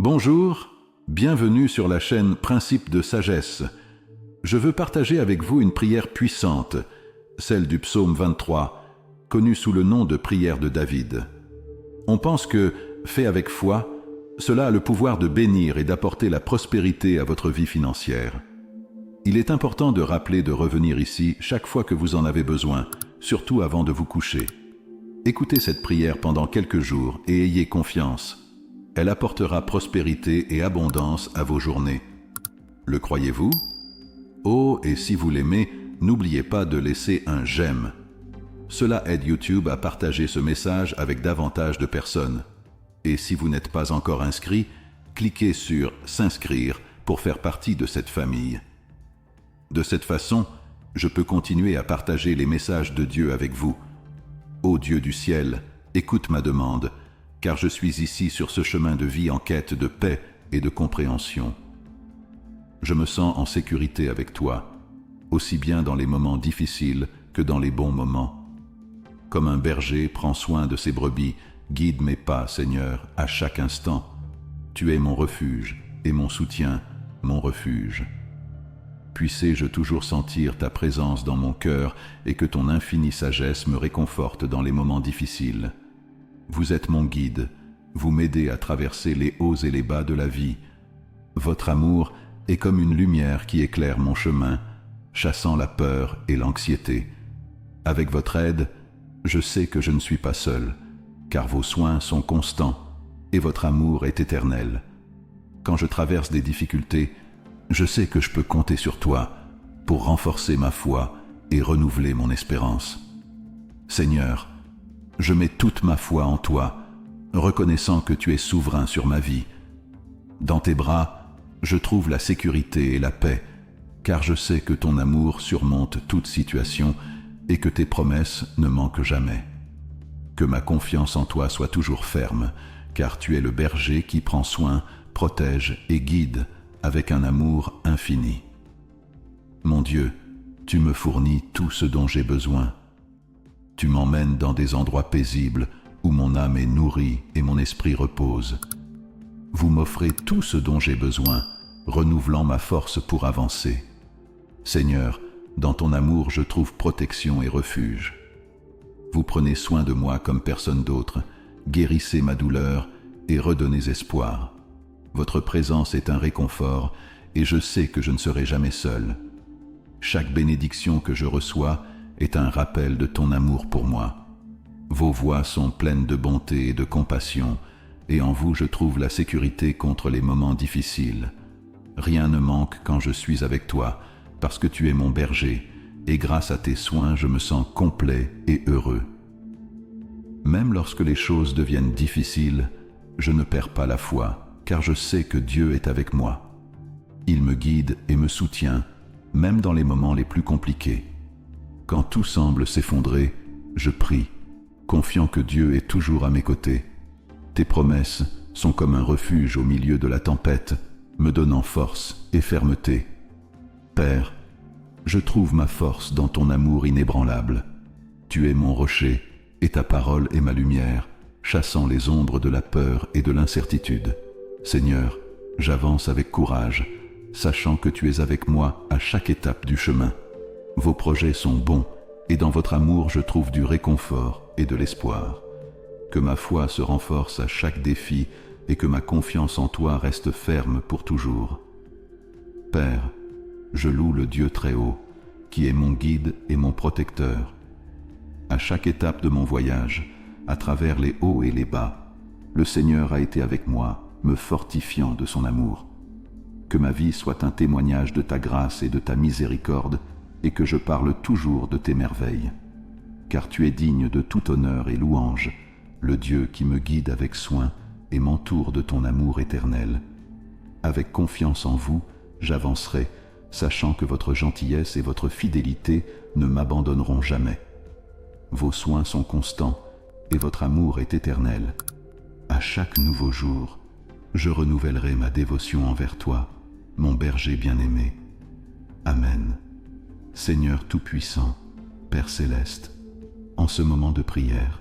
Bonjour, bienvenue sur la chaîne Principes de sagesse. Je veux partager avec vous une prière puissante, celle du psaume 23, connue sous le nom de prière de David. On pense que, fait avec foi, cela a le pouvoir de bénir et d'apporter la prospérité à votre vie financière. Il est important de rappeler de revenir ici chaque fois que vous en avez besoin, surtout avant de vous coucher. Écoutez cette prière pendant quelques jours et ayez confiance. Elle apportera prospérité et abondance à vos journées. Le croyez-vous? Oh, et si vous l'aimez, n'oubliez pas de laisser un j'aime. Cela aide YouTube à partager ce message avec davantage de personnes. Et si vous n'êtes pas encore inscrit, cliquez sur « S'inscrire » pour faire partie de cette famille. De cette façon, je peux continuer à partager les messages de Dieu avec vous. Ô Dieu du ciel, écoute ma demande, car je suis ici sur ce chemin de vie en quête de paix et de compréhension. Je me sens en sécurité avec toi, aussi bien dans les moments difficiles que dans les bons moments. Comme un berger prend soin de ses brebis, guide mes pas, Seigneur, à chaque instant. Tu es mon refuge et mon soutien, mon refuge. Puissé-je toujours sentir ta présence dans mon cœur et que ton infinie sagesse me réconforte dans les moments difficiles. Vous êtes mon guide, vous m'aidez à traverser les hauts et les bas de la vie. Votre amour est comme une lumière qui éclaire mon chemin, chassant la peur et l'anxiété. Avec votre aide, je sais que je ne suis pas seul, car vos soins sont constants et votre amour est éternel. Quand je traverse des difficultés, je sais que je peux compter sur toi pour renforcer ma foi et renouveler mon espérance. Seigneur, je mets toute ma foi en toi, reconnaissant que tu es souverain sur ma vie. Dans tes bras, je trouve la sécurité et la paix, car je sais que ton amour surmonte toute situation et que tes promesses ne manquent jamais. Que ma confiance en toi soit toujours ferme, car tu es le berger qui prend soin, protège et guide avec un amour infini. Mon Dieu, tu me fournis tout ce dont j'ai besoin. Tu m'emmènes dans des endroits paisibles où mon âme est nourrie et mon esprit repose. Vous m'offrez tout ce dont j'ai besoin, renouvelant ma force pour avancer. Seigneur, dans ton amour je trouve protection et refuge. Vous prenez soin de moi comme personne d'autre, guérissez ma douleur et redonnez espoir. Votre présence est un réconfort et je sais que je ne serai jamais seul. Chaque bénédiction que je reçois est un rappel de ton amour pour moi. Vos voies sont pleines de bonté et de compassion, et en vous je trouve la sécurité contre les moments difficiles. Rien ne manque quand je suis avec toi, parce que tu es mon berger, et grâce à tes soins je me sens complet et heureux. Même lorsque les choses deviennent difficiles, je ne perds pas la foi, car je sais que Dieu est avec moi. Il me guide et me soutient, même dans les moments les plus compliqués. Quand tout semble s'effondrer, je prie, confiant que Dieu est toujours à mes côtés. Tes promesses sont comme un refuge au milieu de la tempête, me donnant force et fermeté. Père, je trouve ma force dans ton amour inébranlable. Tu es mon rocher, et ta parole est ma lumière, chassant les ombres de la peur et de l'incertitude. Seigneur, j'avance avec courage, sachant que tu es avec moi à chaque étape du chemin. Vos projets sont bons, et dans votre amour je trouve du réconfort et de l'espoir. Que ma foi se renforce à chaque défi et que ma confiance en toi reste ferme pour toujours. Père, je loue le Dieu très haut, qui est mon guide et mon protecteur. À chaque étape de mon voyage, à travers les hauts et les bas, le Seigneur a été avec moi, me fortifiant de son amour. Que ma vie soit un témoignage de ta grâce et de ta miséricorde, et que je parle toujours de tes merveilles. Car tu es digne de tout honneur et louange, le Dieu qui me guide avec soin et m'entoure de ton amour éternel. Avec confiance en vous, j'avancerai, sachant que votre gentillesse et votre fidélité ne m'abandonneront jamais. Vos soins sont constants et votre amour est éternel. À chaque nouveau jour, je renouvellerai ma dévotion envers toi, mon berger bien-aimé. Amen. Seigneur Tout-Puissant, Père Céleste, en ce moment de prière,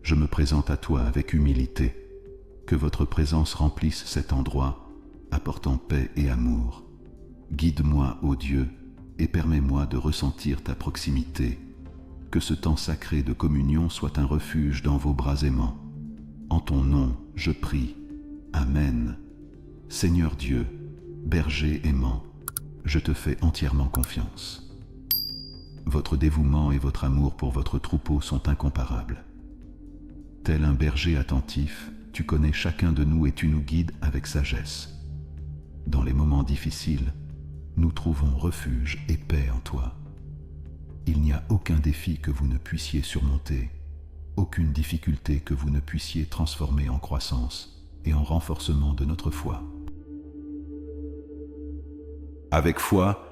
je me présente à toi avec humilité. Que votre présence remplisse cet endroit, apportant paix et amour. Guide-moi, ô Dieu, et permets-moi de ressentir ta proximité. Que ce temps sacré de communion soit un refuge dans vos bras aimants. En ton nom, je prie. Amen. Seigneur Dieu, berger aimant, je te fais entièrement confiance. Votre dévouement et votre amour pour votre troupeau sont incomparables. Tel un berger attentif, tu connais chacun de nous et tu nous guides avec sagesse. Dans les moments difficiles, nous trouvons refuge et paix en toi. Il n'y a aucun défi que vous ne puissiez surmonter, aucune difficulté que vous ne puissiez transformer en croissance et en renforcement de notre foi. Avec foi,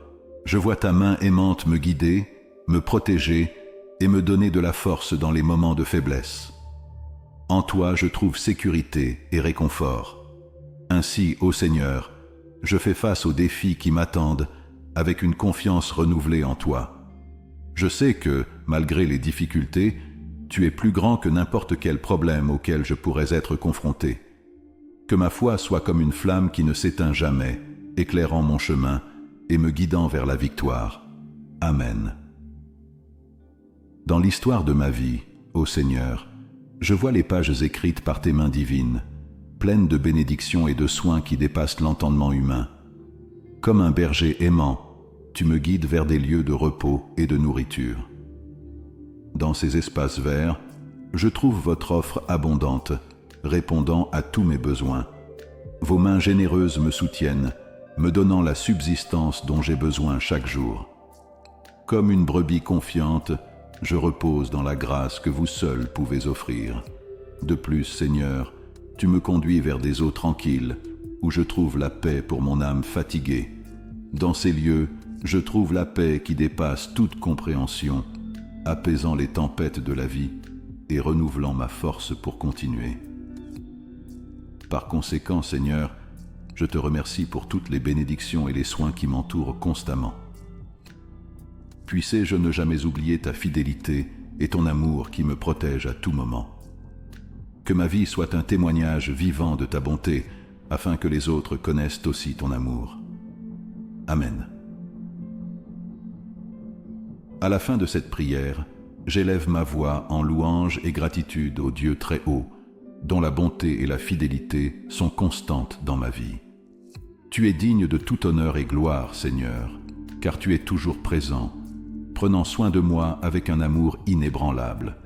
je vois ta main aimante me guider, me protéger et me donner de la force dans les moments de faiblesse. En toi, je trouve sécurité et réconfort. Ainsi, ô Seigneur, je fais face aux défis qui m'attendent avec une confiance renouvelée en toi. Je sais que, malgré les difficultés, tu es plus grand que n'importe quel problème auquel je pourrais être confronté. Que ma foi soit comme une flamme qui ne s'éteint jamais, éclairant mon chemin et me guidant vers la victoire. Amen. Dans l'histoire de ma vie, ô Seigneur, je vois les pages écrites par tes mains divines, pleines de bénédictions et de soins qui dépassent l'entendement humain. Comme un berger aimant, tu me guides vers des lieux de repos et de nourriture. Dans ces espaces verts, je trouve votre offre abondante, répondant à tous mes besoins. Vos mains généreuses me soutiennent, me donnant la subsistance dont j'ai besoin chaque jour. Comme une brebis confiante, je repose dans la grâce que vous seuls pouvez offrir. De plus, Seigneur, tu me conduis vers des eaux tranquilles, où je trouve la paix pour mon âme fatiguée. Dans ces lieux, je trouve la paix qui dépasse toute compréhension, apaisant les tempêtes de la vie et renouvelant ma force pour continuer. Par conséquent, Seigneur, je te remercie pour toutes les bénédictions et les soins qui m'entourent constamment. Puissé-je ne jamais oublier ta fidélité et ton amour qui me protège à tout moment. Que ma vie soit un témoignage vivant de ta bonté, afin que les autres connaissent aussi ton amour. Amen. À la fin de cette prière, j'élève ma voix en louange et gratitude au Dieu très haut, dont la bonté et la fidélité sont constantes dans ma vie. Tu es digne de tout honneur et gloire, Seigneur, car tu es toujours présent, prenant soin de moi avec un amour inébranlable.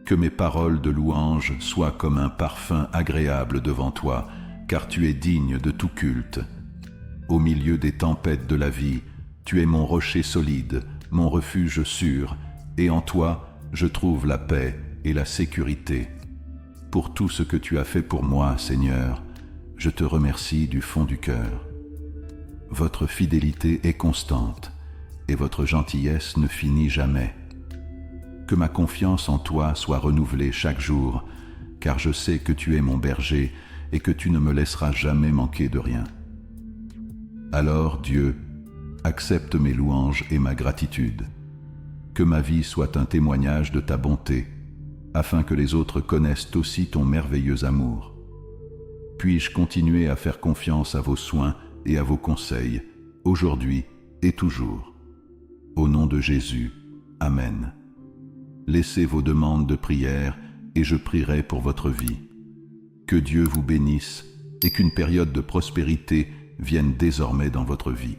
Que mes paroles de louange soient comme un parfum agréable devant toi, car tu es digne de tout culte. Au milieu des tempêtes de la vie, tu es mon rocher solide, mon refuge sûr, et en toi, je trouve la paix et la sécurité. Pour tout ce que tu as fait pour moi, Seigneur, je te remercie du fond du cœur. Votre fidélité est constante, et votre gentillesse ne finit jamais. Que ma confiance en toi soit renouvelée chaque jour, car je sais que tu es mon berger et que tu ne me laisseras jamais manquer de rien. Alors, Dieu, accepte mes louanges et ma gratitude. Que ma vie soit un témoignage de ta bonté, afin que les autres connaissent aussi ton merveilleux amour. Puis-je continuer à faire confiance à vos soins et à vos conseils, aujourd'hui et toujours. Au nom de Jésus, Amen. Laissez vos demandes de prière et je prierai pour votre vie. Que Dieu vous bénisse et qu'une période de prospérité vienne désormais dans votre vie.